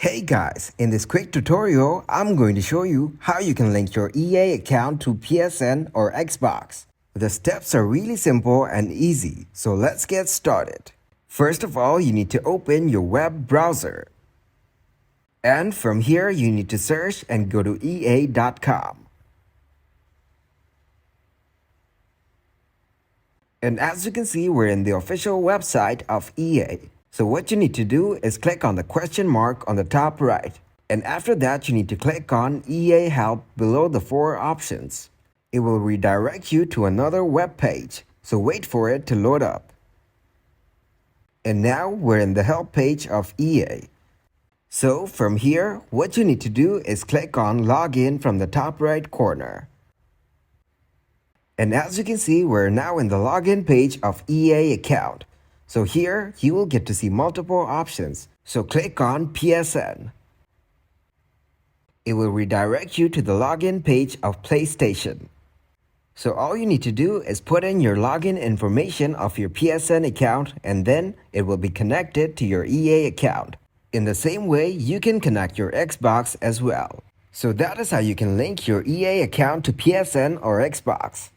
Hey guys, in this quick tutorial, I'm going to show you how you can link your EA account to PSN or Xbox. The steps are really simple and easy, so let's get started. First of all, you need to open your web browser. And from here, you need to search and go to ea.com. And as you can see, we're in the official website of EA. So what you need to do is click on the question mark on the top right. And after that, you need to click on EA Help below the 4 options. It will redirect you to another web page, so wait for it to load up. And now we're in the help page of EA. So from here, what you need to do is click on Login from the top right corner. And as you can see, we're now in the login page of EA account. So here, you will get to see multiple options. So click on PSN. It will redirect you to the login page of PlayStation. So all you need to do is put in your login information of your PSN account, and then it will be connected to your EA account. In the same way, you can connect your Xbox as well. So that is how you can link your EA account to PSN or Xbox.